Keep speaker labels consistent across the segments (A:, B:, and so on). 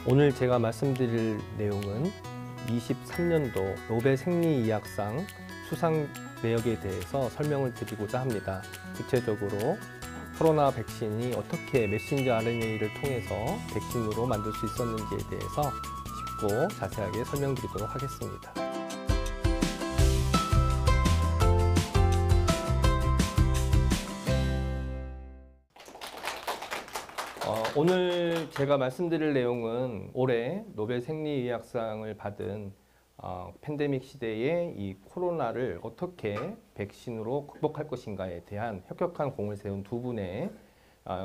A: 오늘 제가 말씀드릴 내용은 23년도 노벨 생리의학상 수상 내역에 대해서 설명을 드리고자 합니다. 구체적으로 코로나 백신이 어떻게 메신저 RNA를 통해서 백신으로 만들 수 있었는지에 대해서 쉽고 자세하게 설명드리도록 하겠습니다. 오늘 제가 말씀드릴 내용은 올해 노벨 생리의학상을 받은 팬데믹 시대에 이 코로나를 어떻게 백신으로 극복할 것인가에 대한 혁혁한 공을 세운 두 분의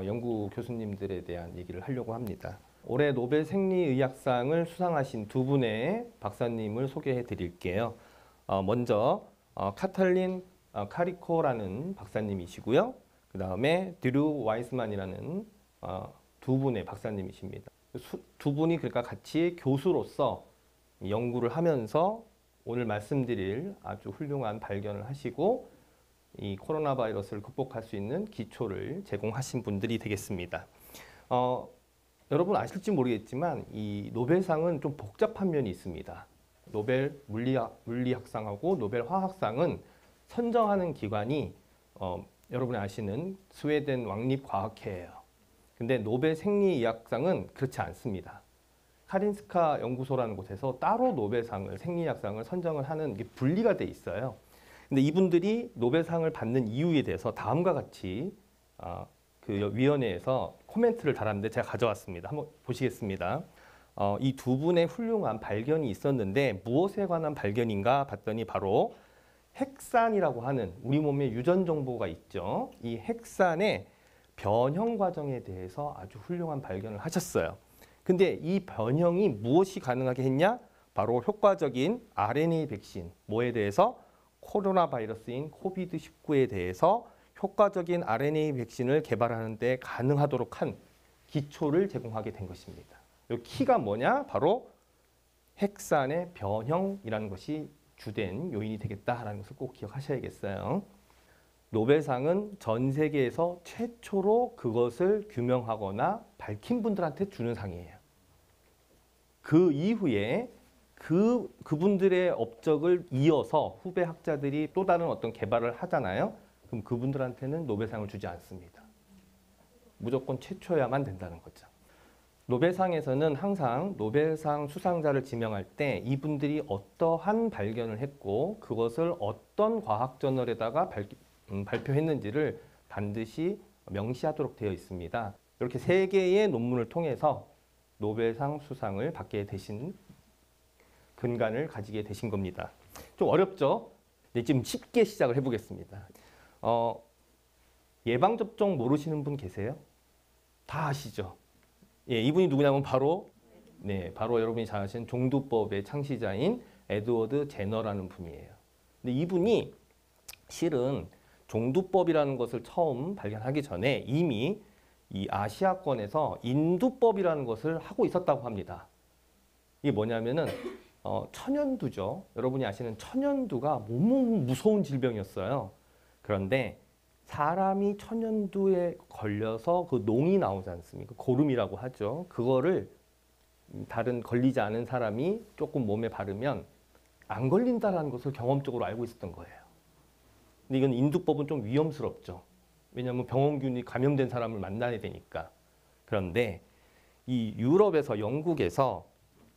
A: 연구 교수님들에 대한 얘기를 하려고 합니다. 올해 노벨 생리의학상을 수상하신 두 분의 박사님을 소개해 드릴게요. 먼저 카탈린 카리코라는 박사님이시고요. 그 다음에 드루 와이스만이라는 두 분의 박사님이십니다. 두 분이 그러니까 같이 교수로서 연구를 하면서 오늘 말씀드릴 아주 훌륭한 발견을 하시고 이 코로나 바이러스를 극복할 수 있는 기초를 제공하신 분들이 되겠습니다. 여러분 아실지 모르겠지만 이 노벨상은 좀 복잡한 면이 있습니다. 노벨 물리학상하고 노벨 화학상은 선정하는 기관이 여러분이 아시는 스웨덴 왕립과학회예요. 근데 노벨 생리의학상은 그렇지 않습니다. 카린스카 연구소라는 곳에서 따로 노벨상을, 생리의학상을 선정을 하는 게 분리가 돼 있어요. 근데 이분들이 노벨상을 받는 이유에 대해서 다음과 같이 그 위원회에서 코멘트를 달았는데 제가 가져왔습니다. 한번 보시겠습니다. 이 두 분의 훌륭한 발견이 있었는데 무엇에 관한 발견인가 봤더니 바로 핵산이라고 하는 우리 몸에 유전 정보가 있죠. 이 핵산의 변형 과정에 대해서 아주 훌륭한 발견을 하셨어요. 근데 이 변형이 무엇이 가능하게 했냐? 바로 효과적인 RNA 백신, 뭐에 대해서? 코로나 바이러스인 코비드-19에 대해서 효과적인 RNA 백신을 개발하는 데 가능하도록 한 기초를 제공하게 된 것입니다. 이 키가 뭐냐? 바로 핵산의 변형이라는 것이 주된 요인이 되겠다라는 것을 꼭 기억하셔야겠어요. 노벨상은 전 세계에서 최초로 그것을 규명하거나 밝힌 분들한테 주는 상이에요. 그 이후에 그분들의 업적을 이어서 후배 학자들이 또 다른 어떤 개발을 하잖아요. 그럼 그분들한테는 노벨상을 주지 않습니다. 무조건 최초여야만 된다는 거죠. 노벨상에서는 항상 노벨상 수상자를 지명할 때 이분들이 어떠한 발견을 했고 그것을 어떤 과학 저널에다가 발표했는지를 반드시 명시하도록 되어 있습니다. 이렇게 3개의 논문을 통해서 노벨상 수상을 받게 되신 근간을 가지게 되신 겁니다. 좀 어렵죠? 네, 지금 쉽게 시작을 해보겠습니다. 예방접종 모르시는 분 계세요? 다 아시죠? 예, 이분이 누구냐면 바로 여러분이 잘 아시는 종두법의 창시자인 에드워드 제너라는 분이에요. 근데 이분이 실은 종두법이라는 것을 처음 발견하기 전에 이미 이 아시아권에서 인두법이라는 것을 하고 있었다고 합니다. 이게 뭐냐면은 천연두죠. 여러분이 아시는 천연두가 너무 무서운 질병이었어요. 그런데 사람이 천연두에 걸려서 그 농이 나오지 않습니까? 고름이라고 하죠. 그거를 다른 걸리지 않은 사람이 조금 몸에 바르면 안 걸린다는 것을 경험적으로 알고 있었던 거예요. 근데 이건 인두법은 좀 위험스럽죠. 왜냐하면 병원균이 감염된 사람을 만나야 되니까. 그런데 이 유럽에서 영국에서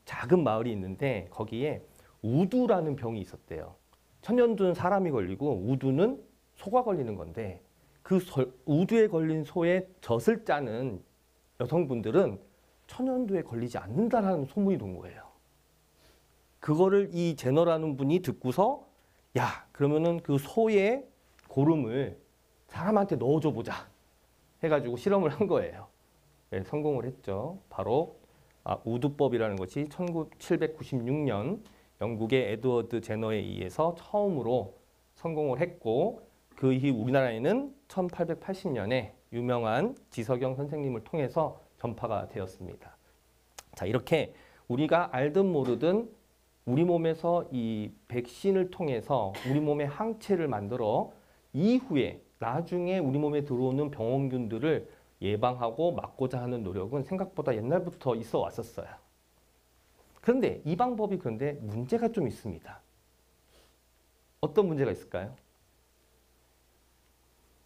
A: 작은 마을이 있는데 거기에 우두라는 병이 있었대요. 천연두는 사람이 걸리고 우두는 소가 걸리는 건데 그 우두에 걸린 소의 젖을 짜는 여성분들은 천연두에 걸리지 않는다라는 소문이 돈 거예요. 그거를 이 제너라는 분이 듣고서 야, 그러면은 그 소의 고름을 사람한테 넣어줘 보자 해가지고 실험을 한 거예요. 네, 성공을 했죠. 바로 우두법이라는 것이 1796년 영국의 에드워드 제너에 의해서 처음으로 성공을 했고 그 이후 우리나라에는 1880년에 유명한 지석영 선생님을 통해서 전파가 되었습니다. 자, 이렇게 우리가 알든 모르든 우리 몸에서 이 백신을 통해서 우리 몸의 항체를 만들어 이후에 나중에 우리 몸에 들어오는 병원균들을 예방하고 막고자 하는 노력은 생각보다 옛날부터 있어 왔었어요. 그런데 이 방법이 그런데 문제가 좀 있습니다. 어떤 문제가 있을까요?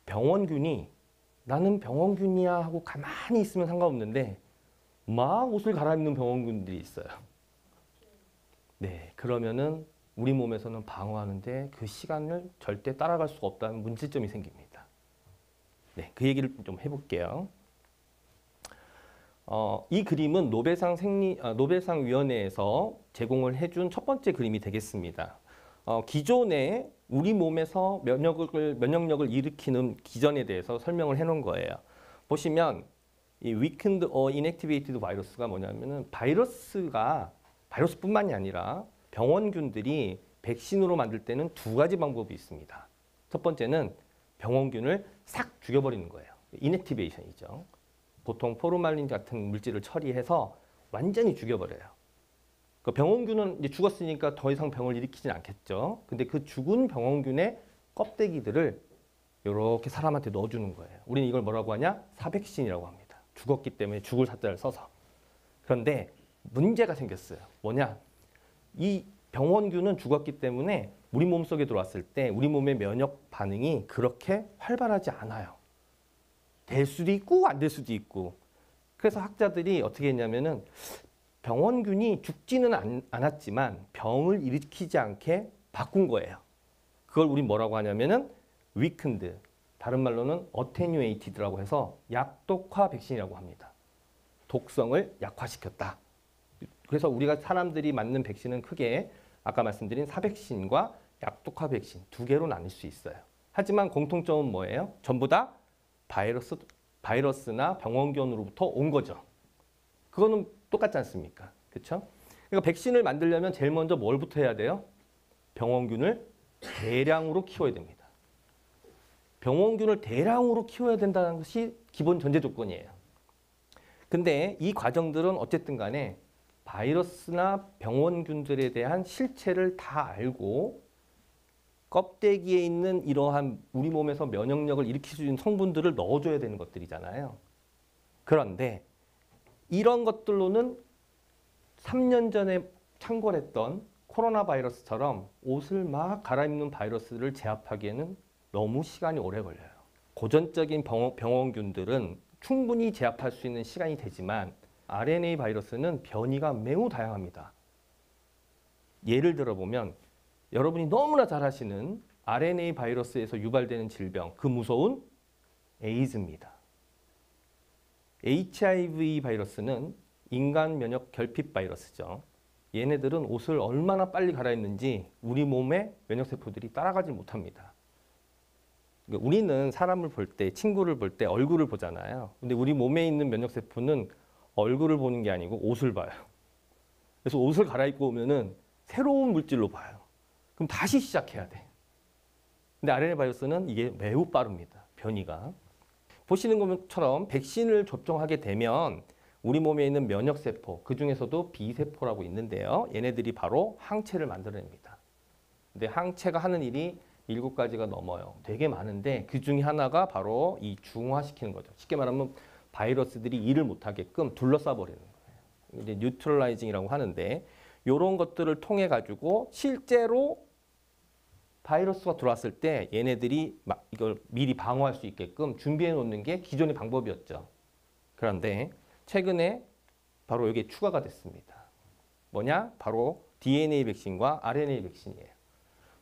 A: 병원균이 나는 병원균이야 하고 가만히 있으면 상관없는데 막 옷을 갈아입는 병원균들이 있어요. 네, 그러면은 우리 몸에서는 방어하는데 그 시간을 절대 따라갈 수가 없다는 문제점이 생깁니다. 네, 그 얘기를 좀 해볼게요. 이 그림은 노벨상 위원회에서 제공을 해준 첫 번째 그림이 되겠습니다. 기존에 우리 몸에서 면역력을 일으키는 기전에 대해서 설명을 해놓은 거예요. 보시면 이 weakened or inactivated 바이러스가 뭐냐면은 바이러스뿐만이 아니라 병원균들이 백신으로 만들 때는 두 가지 방법이 있습니다. 첫 번째는 병원균을 싹 죽여버리는 거예요. 인액티베이션이죠. 보통 포르말린 같은 물질을 처리해서 완전히 죽여버려요. 그 병원균은 이제 죽었으니까 더 이상 병을 일으키진 않겠죠. 근데 그 죽은 병원균의 껍데기들을 이렇게 사람한테 넣어주는 거예요. 우리는 이걸 뭐라고 하냐? 사백신이라고 합니다. 죽었기 때문에 죽을 사자를 써서. 그런데 문제가 생겼어요. 뭐냐? 이 병원균은 죽었기 때문에 우리 몸속에 들어왔을 때 우리 몸의 면역 반응이 그렇게 활발하지 않아요. 될 수도 있고 안 될 수도 있고. 그래서 학자들이 어떻게 했냐면은 병원균이 죽지는 않았지만 병을 일으키지 않게 바꾼 거예요. 그걸 우리 뭐라고 하냐면은 weakened, 다른 말로는 attenuated라고 해서 약독화 백신이라고 합니다. 독성을 약화시켰다. 그래서 우리가 사람들이 맞는 백신은 크게 아까 말씀드린 사백신과 약독화 백신 두 개로 나눌 수 있어요. 하지만 공통점은 뭐예요? 전부 다 바이러스나 병원균으로부터 온 거죠. 그거는 똑같지 않습니까? 그렇죠? 그러니까 백신을 만들려면 제일 먼저 뭘부터 해야 돼요? 병원균을 대량으로 키워야 됩니다. 병원균을 대량으로 키워야 된다는 것이 기본 전제 조건이에요. 근데 이 과정들은 어쨌든 간에 바이러스나 병원균들에 대한 실체를 다 알고 껍데기에 있는 이러한 우리 몸에서 면역력을 일으킬 수 있는 성분들을 넣어줘야 되는 것들이잖아요. 그런데 이런 것들로는 3년 전에 창궐했던 코로나 바이러스처럼 옷을 막 갈아입는 바이러스를 제압하기에는 너무 시간이 오래 걸려요. 고전적인 병원균들은 충분히 제압할 수 있는 시간이 되지만 RNA 바이러스는 변이가 매우 다양합니다. 예를 들어보면 여러분이 너무나 잘 아시는 RNA 바이러스에서 유발되는 질병, 그 무서운 에이즈입니다. HIV 바이러스는 인간 면역 결핍 바이러스죠. 얘네들은 옷을 얼마나 빨리 갈아입는지 우리 몸의 면역세포들이 따라가지 못합니다. 우리는 사람을 볼 때, 친구를 볼 때 얼굴을 보잖아요. 근데 우리 몸에 있는 면역세포는 얼굴을 보는 게 아니고 옷을 봐요. 그래서 옷을 갈아입고 오면은 새로운 물질로 봐요. 그럼 다시 시작해야 돼. 근데 RNA 바이러스는 이게 매우 빠릅니다. 변이가. 보시는 것처럼 백신을 접종하게 되면 우리 몸에 있는 면역세포, 그 중에서도 B세포라고 있는데요. 얘네들이 바로 항체를 만들어냅니다. 근데 항체가 하는 일이 7가지가 넘어요. 되게 많은데 그 중에 하나가 바로 이 중화시키는 거죠. 쉽게 말하면 바이러스들이 일을 못하게끔 둘러싸버리는 거예요. 이제 뉴트럴라이징이라고 하는데 이런 것들을 통해 가지고 실제로 바이러스가 들어왔을 때 얘네들이 이걸 미리 방어할 수 있게끔 준비해 놓는 게 기존의 방법이었죠. 그런데 최근에 바로 여기에 추가가 됐습니다. 뭐냐? 바로 DNA 백신과 RNA 백신이에요.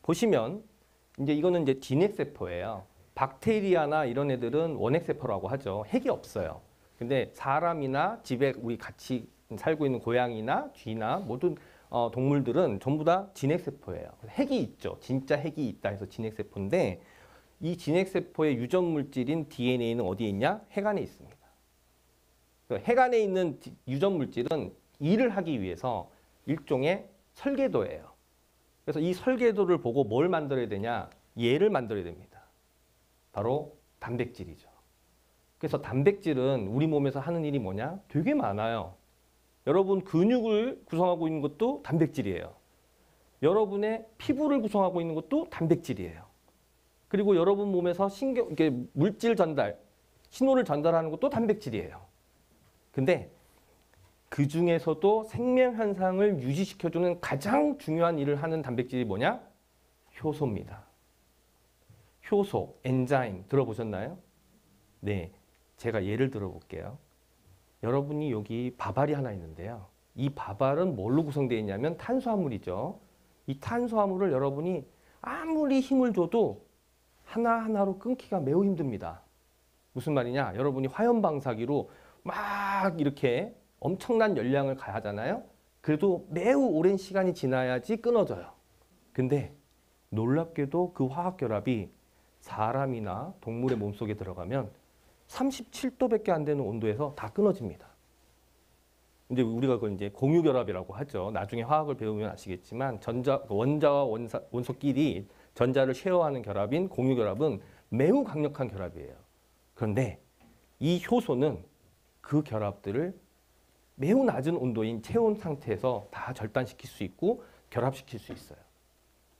A: 보시면 이제 이거는 이제 진핵세포예요. 박테리아나 이런 애들은 원핵세포라고 하죠. 핵이 없어요. 근데 사람이나 집에 우리 같이 살고 있는 고양이나 쥐나 모든 동물들은 전부 다 진핵세포예요. 핵이 있죠. 진짜 핵이 있다 해서 진핵세포인데 이 진핵세포의 유전물질인 DNA는 어디에 있냐? 핵 안에 있습니다. 핵 안에 있는 유전물질은 일을 하기 위해서 일종의 설계도예요. 그래서 이 설계도를 보고 뭘 만들어야 되냐? 얘를 만들어야 됩니다. 바로 단백질이죠. 그래서 단백질은 우리 몸에서 하는 일이 뭐냐? 되게 많아요. 여러분 근육을 구성하고 있는 것도 단백질이에요. 여러분의 피부를 구성하고 있는 것도 단백질이에요. 그리고 여러분 몸에서 이렇게 물질 전달, 신호를 전달하는 것도 단백질이에요. 근데 그 중에서도 생명 현상을 유지시켜주는 가장 중요한 일을 하는 단백질이 뭐냐? 효소입니다. 효소, 엔자임 들어보셨나요? 네, 제가 예를 들어볼게요. 여러분이 여기 밥알이 하나 있는데요. 이 밥알은 뭘로 구성되어 있냐면 탄수화물이죠. 이 탄수화물을 여러분이 아무리 힘을 줘도 하나하나로 끊기가 매우 힘듭니다. 무슨 말이냐? 여러분이 화염방사기로 막 이렇게 엄청난 열량을 가하잖아요. 그래도 매우 오랜 시간이 지나야지 끊어져요. 근데 놀랍게도 그 화학결합이 사람이나 동물의 몸속에 들어가면 37도밖에 안 되는 온도에서 다 끊어집니다. 이제 우리가 그걸 이제 공유결합이라고 하죠. 나중에 화학을 배우면 아시겠지만 원자와 원소끼리 전자를 쉐어하는 결합인 공유결합은 매우 강력한 결합이에요. 그런데 이 효소는 그 결합들을 매우 낮은 온도인 체온 상태에서 다 절단시킬 수 있고 결합시킬 수 있어요.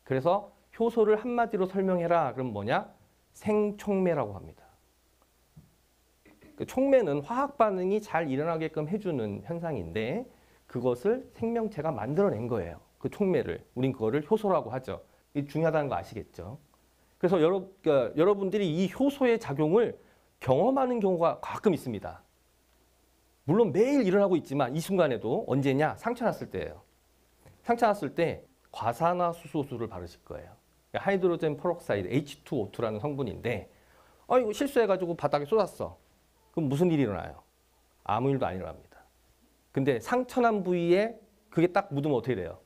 A: 그래서 효소를 한마디로 설명해라. 그럼 뭐냐? 생촉매라고 합니다. 그 촉매는 화학 반응이 잘 일어나게끔 해주는 현상인데 그것을 생명체가 만들어낸 거예요. 그 촉매를. 우린 그거를 효소라고 하죠. 이게 중요하다는 거 아시겠죠? 그래서 여러분들이 이 효소의 작용을 경험하는 경우가 가끔 있습니다. 물론 매일 일어나고 있지만 이 순간에도 언제냐? 상처 났을 때예요. 상처 났을 때 과산화수소수를 바르실 거예요. 하이드로젠 페록사이드 H2O2라는 성분인데 이거 실수해가지고 바닥에 쏟았어. 그럼 무슨 일이 일어나요? 아무 일도 안 일어납니다. 근데 상처난 부위에 그게 딱 묻으면 어떻게 돼요?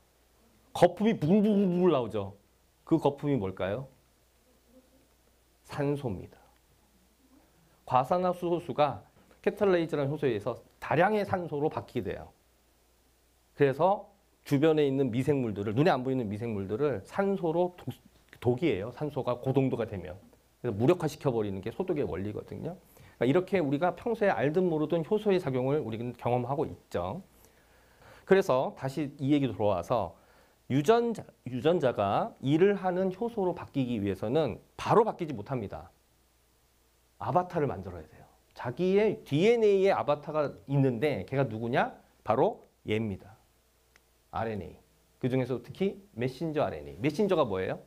A: 거품이 부글부글 나오죠. 그 거품이 뭘까요? 산소입니다. 과산화수소수가 캐탈레이즈라는 효소에 의해서 다량의 산소로 바뀌게 돼요. 그래서 주변에 있는 미생물들을, 눈에 안 보이는 미생물들을 산소로 독이에요. 산소가 고동도가 되면. 그래서 무력화시켜버리는 게 소독의 원리거든요. 그러니까 이렇게 우리가 평소에 알든 모르든 효소의 작용을 우리는 경험하고 있죠. 그래서 다시 이 얘기로 돌아와서 유전자가 일을 하는 효소로 바뀌기 위해서는 바로 바뀌지 못합니다. 아바타를 만들어야 돼요. 자기의 DNA에 아바타가 있는데 걔가 누구냐? 바로 얘입니다. RNA. 그 중에서 특히 메신저 RNA. 메신저가 뭐예요?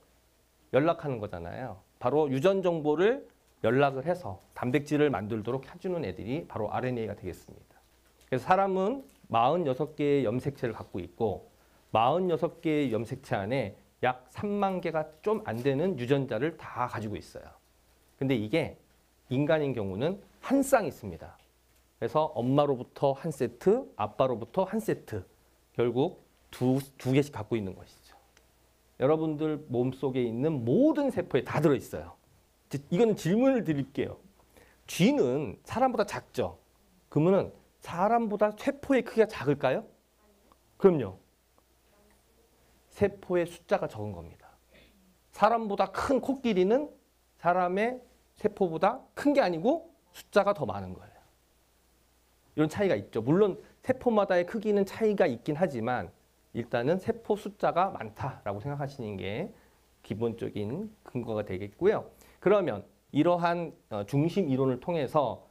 A: 연락하는 거잖아요. 바로 유전 정보를 연락을 해서 단백질을 만들도록 해주는 애들이 바로 RNA가 되겠습니다. 그래서 사람은 46개의 염색체를 갖고 있고 46개의 염색체 안에 약 3만 개가 좀 안 되는 유전자를 다 가지고 있어요. 근데 이게 인간인 경우는 한 쌍 있습니다. 그래서 엄마로부터 한 세트, 아빠로부터 한 세트, 결국 두 개씩 갖고 있는 것이죠. 여러분들 몸속에 있는 모든 세포에 다 들어있어요. 이건 질문을 드릴게요. 쥐는 사람보다 작죠? 그러면 사람보다 세포의 크기가 작을까요? 그럼요. 세포의 숫자가 적은 겁니다. 사람보다 큰 코끼리는 사람의 세포보다 큰 게 아니고 숫자가 더 많은 거예요. 이런 차이가 있죠. 물론 세포마다의 크기는 차이가 있긴 하지만 일단은 세포 숫자가 많다라고 생각하시는 게 기본적인 근거가 되겠고요. 그러면 이러한 중심 이론을 통해서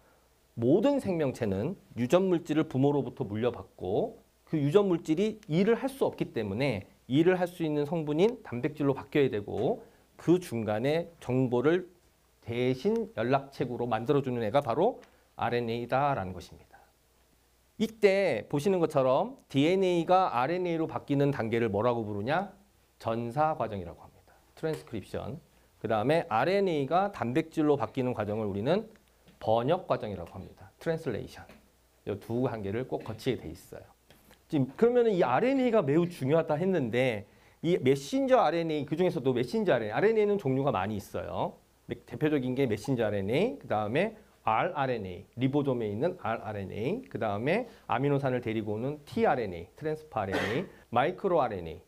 A: 모든 생명체는 유전물질을 부모로부터 물려받고 그 유전물질이 일을 할 수 없기 때문에 일을 할 수 있는 성분인 단백질로 바뀌어야 되고 그 중간에 정보를 대신 연락책으로 만들어주는 애가 바로 RNA다라는 것입니다. 이때 보시는 것처럼 DNA가 RNA로 바뀌는 단계를 뭐라고 부르냐? 전사 과정이라고 합니다. 트랜스크립션. 그 다음에 RNA가 단백질로 바뀌는 과정을 우리는 번역 과정이라고 합니다. 트랜슬레이션. 이 두 단계를 꼭 거치게 돼 있어요. 지금 그러면 이 RNA가 매우 중요하다 했는데 이 메신저 RNA, 그 중에서도 메신저 RNA는 종류가 많이 있어요. 대표적인 게 메신저 RNA, 그 다음에 rRNA, 리보솜에 있는 rRNA, 그 다음에 아미노산을 데리고 오는 tRNA, 트랜스퍼 RNA, 마이크로 RNA.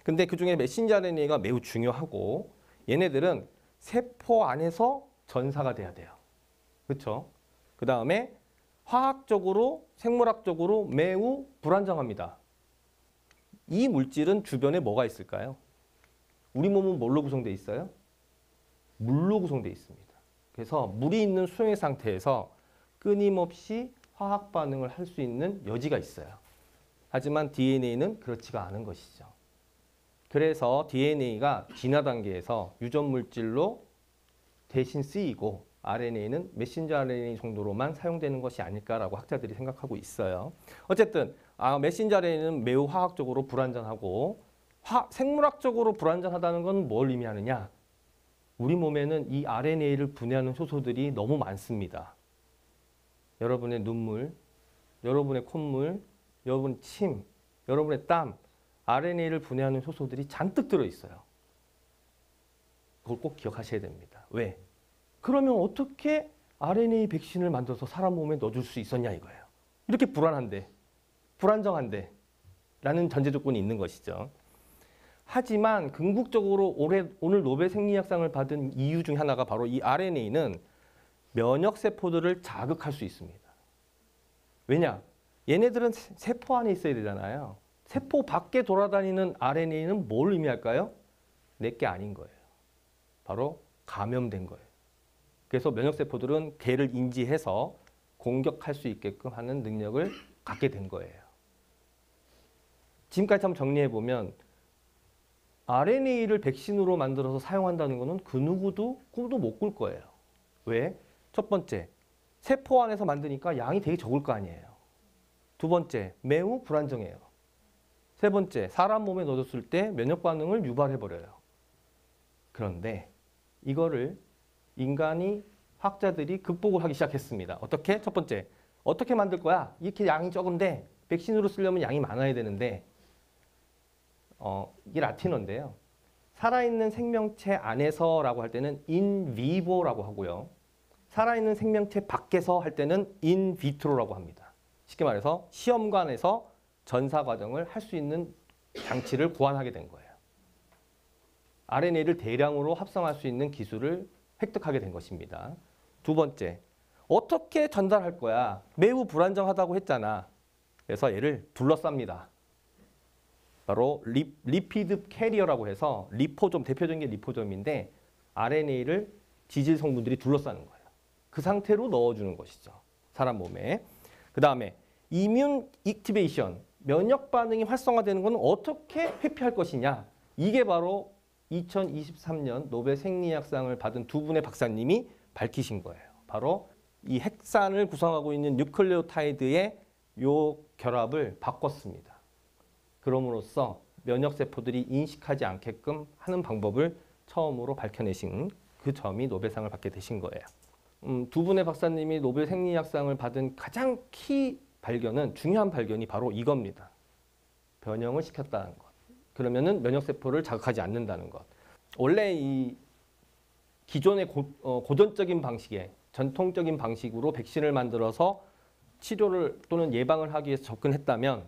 A: 근데 그 중에 메신저 RNA가 매우 중요하고 얘네들은 세포 안에서 전사가 돼야 돼요. 그렇죠? 그 다음에 화학적으로, 생물학적으로 매우 불안정합니다. 이 물질은 주변에 뭐가 있을까요? 우리 몸은 뭘로 구성되어 있어요? 물로 구성되어 있습니다. 그래서 물이 있는 수용액 상태에서 끊임없이 화학 반응을 할 수 있는 여지가 있어요. 하지만 DNA는 그렇지가 않은 것이죠. 그래서 DNA가 진화 단계에서 유전 물질로 대신 쓰이고 RNA는 메신저 RNA 정도로만 사용되는 것이 아닐까라고 학자들이 생각하고 있어요. 어쨌든 메신저 RNA는 매우 화학적으로 불완전하고 생물학적으로 불완전하다는 건 뭘 의미하느냐? 우리 몸에는 이 RNA를 분해하는 효소들이 너무 많습니다. 여러분의 눈물, 여러분의 콧물, 여러분의 침, 여러분의 땀, RNA를 분해하는 효소들이 잔뜩 들어있어요. 그걸 꼭 기억하셔야 됩니다. 왜? 그러면 어떻게 RNA 백신을 만들어서 사람 몸에 넣어줄 수 있었냐 이거예요. 이렇게 불안한데, 불안정한데 라는 전제 조건이 있는 것이죠. 하지만 궁극적으로 오늘 노벨 생리학상을 받은 이유 중 하나가 바로 이 RNA는 면역세포들을 자극할 수 있습니다. 왜냐? 얘네들은 세포 안에 있어야 되잖아요. 세포 밖에 돌아다니는 RNA는 뭘 의미할까요? 내게 아닌 거예요. 바로 감염된 거예요. 그래서 면역세포들은 걔를 인지해서 공격할 수 있게끔 하는 능력을 갖게 된 거예요. 지금까지 한번 정리해보면 RNA를 백신으로 만들어서 사용한다는 것은 그 누구도 꿈도 못 꿀 거예요. 왜? 첫 번째, 세포 안에서 만드니까 양이 되게 적을 거 아니에요. 두 번째, 매우 불안정해요. 세 번째, 사람 몸에 넣어줬을 때 면역 반응을 유발해버려요. 그런데 이거를 인간이 학자들이 극복을 하기 시작했습니다. 어떻게? 첫 번째, 어떻게 만들 거야? 이렇게 양이 적은데 백신으로 쓰려면 양이 많아야 되는데 이게 라틴어인데요. 살아있는 생명체 안에서라고 할 때는 in vivo라고 하고요. 살아있는 생명체 밖에서 할 때는 in vitro라고 합니다. 쉽게 말해서 시험관에서 전사 과정을 할 수 있는 장치를 고안하게 된 거예요. RNA를 대량으로 합성할 수 있는 기술을 획득하게 된 것입니다. 두 번째, 어떻게 전달할 거야? 매우 불안정하다고 했잖아. 그래서 얘를 둘러쌉니다. 바로 리피드 캐리어라고 해서 리포좀, 대표적인 게 리포좀인데 RNA를 지질 성분들이 둘러싸는 거예요. 그 상태로 넣어주는 것이죠. 사람 몸에. 그 다음에 이뮨 액티베이션, 면역 반응이 활성화되는 것은 어떻게 회피할 것이냐. 이게 바로 2023년 노벨 생리학상을 받은 두 분의 박사님이 밝히신 거예요. 바로 이 핵산을 구성하고 있는 뉴클레오타이드의 요 결합을 바꿨습니다. 그럼으로써 면역세포들이 인식하지 않게끔 하는 방법을 처음으로 밝혀내신 그 점이 노벨상을 받게 되신 거예요. 두 분의 박사님이 노벨 생리학상을 받은 가장 키 발견은, 중요한 발견이 바로 이겁니다. 변형을 시켰다는 것. 그러면은 면역세포를 자극하지 않는다는 것. 원래 이 기존의 고전적인 방식의 전통적인 방식으로 백신을 만들어서 치료를 또는 예방을 하기 위해서 접근했다면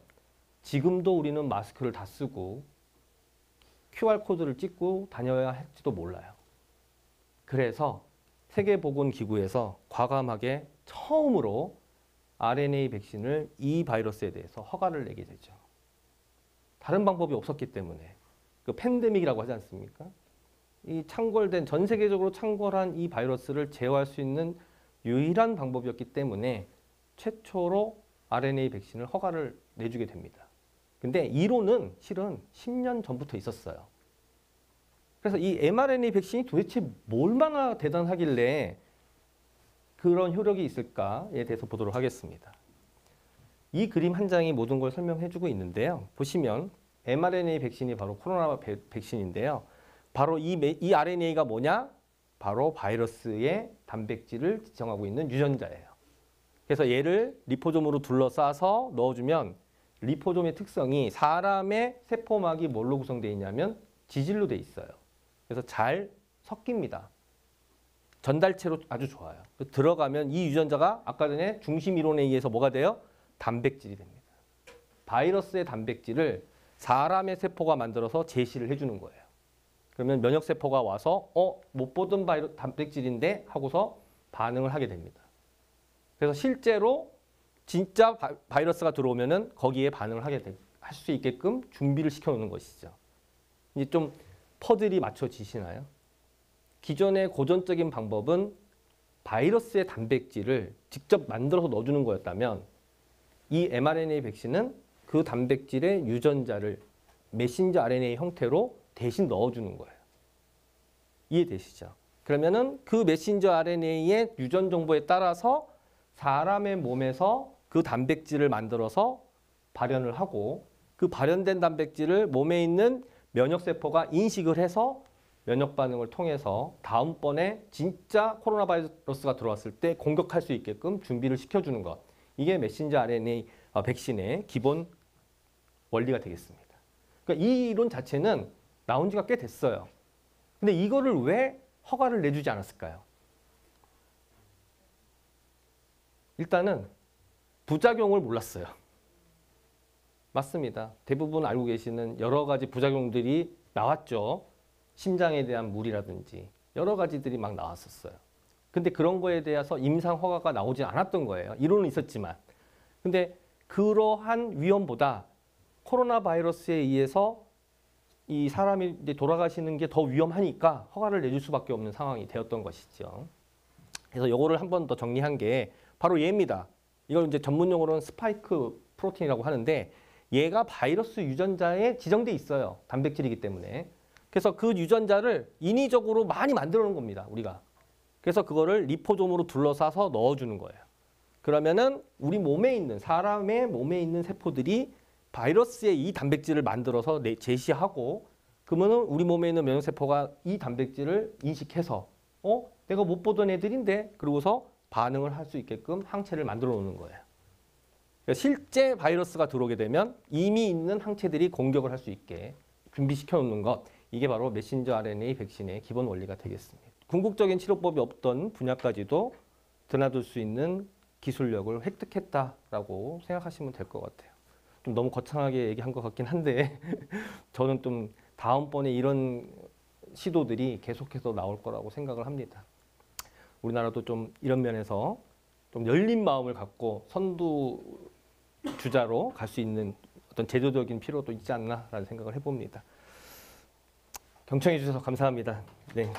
A: 지금도 우리는 마스크를 다 쓰고 QR코드를 찍고 다녀야 할지도 몰라요. 그래서 세계보건기구에서 과감하게 처음으로 RNA 백신을 이 바이러스에 대해서 허가를 내게 되죠. 다른 방법이 없었기 때문에. 그 팬데믹이라고 하지 않습니까? 이 창궐된, 전 세계적으로 창궐한 이 바이러스를 제어할 수 있는 유일한 방법이었기 때문에 최초로 RNA 백신을 허가를 내주게 됩니다. 근데 이론은 실은 10년 전부터 있었어요. 그래서 이 mRNA 백신이 도대체 얼마나 대단하길래 그런 효력이 있을까에 대해서 보도록 하겠습니다. 이 그림 한 장이 모든 걸 설명해주고 있는데요. 보시면 mRNA 백신이 바로 코로나 백신인데요. 바로 이 RNA가 뭐냐? 바로 바이러스의 단백질을 지정하고 있는 유전자예요. 그래서 얘를 리포솜으로 둘러싸서 넣어주면 리포솜의 특성이 사람의 세포막이 뭘로 구성되어 있냐면 지질로 되어 있어요. 그래서 잘 섞입니다. 전달체로 아주 좋아요. 들어가면 이 유전자가 아까 전에 중심 이론에 의해서 뭐가 돼요? 단백질이 됩니다. 바이러스의 단백질을 사람의 세포가 만들어서 제시를 해주는 거예요. 그러면 면역세포가 와서 못 보던 단백질인데 하고서 반응을 하게 됩니다. 그래서 실제로 진짜 바이러스가 들어오면은 거기에 반응을 할 수 있게끔 준비를 시켜놓는 것이죠. 이제 좀 퍼즐이 맞춰지시나요? 기존의 고전적인 방법은 바이러스의 단백질을 직접 만들어서 넣어주는 거였다면 이 mRNA 백신은 그 단백질의 유전자를 메신저 RNA 형태로 대신 넣어주는 거예요. 이해되시죠? 그러면은 그 메신저 RNA의 유전 정보에 따라서 사람의 몸에서 그 단백질을 만들어서 발현을 하고 그 발현된 단백질을 몸에 있는 면역세포가 인식을 해서 면역 반응을 통해서 다음번에 진짜 코로나 바이러스가 들어왔을 때 공격할 수 있게끔 준비를 시켜주는 것. 이게 메신저 RNA 백신의 기본 원리가 되겠습니다. 그러니까 이 이론 자체는 나온 지가 꽤 됐어요. 근데 이거를 왜 허가를 내주지 않았을까요? 일단은 부작용을 몰랐어요. 맞습니다. 대부분 알고 계시는 여러 가지 부작용들이 나왔죠. 심장에 대한 무리라든지 여러 가지들이 막 나왔었어요. 근데 그런 거에 대해서 임상 허가가 나오지 않았던 거예요. 이론은 있었지만. 근데 그러한 위험보다 코로나 바이러스에 의해서 이 사람이 이제 돌아가시는 게 더 위험하니까 허가를 내줄 수밖에 없는 상황이 되었던 것이죠. 그래서 요거를 한 번 더 정리한 게 바로 얘입니다. 이걸 이제 전문 용어로는 스파이크 프로틴이라고 하는데 얘가 바이러스 유전자에 지정돼 있어요. 단백질이기 때문에. 그래서 그 유전자를 인위적으로 많이 만들어 놓은 겁니다. 우리가. 그래서 그거를 리포솜으로 둘러싸서 넣어주는 거예요. 그러면은 우리 몸에 있는 사람의 몸에 있는 세포들이 바이러스의 이 단백질을 만들어서 제시하고 그러면은 우리 몸에 있는 면역세포가 이 단백질을 인식해서 내가 못 보던 애들인데 그러고서 반응을 할 수 있게끔 항체를 만들어 놓는 거예요. 그러니까 실제 바이러스가 들어오게 되면 이미 있는 항체들이 공격을 할 수 있게 준비시켜 놓는 것. 이게 바로 메신저 RNA 백신의 기본 원리가 되겠습니다. 궁극적인 치료법이 없던 분야까지도 드나들 수 있는 기술력을 획득했다라고 생각하시면 될 것 같아요. 좀 너무 거창하게 얘기한 것 같긴 한데 저는 좀 다음번에 이런 시도들이 계속해서 나올 거라고 생각을 합니다. 우리나라도 좀 이런 면에서 좀 열린 마음을 갖고 선두 주자로 갈 수 있는 어떤 제도적인 필요도 있지 않나라는 생각을 해봅니다. 경청해 주셔서 감사합니다. 네.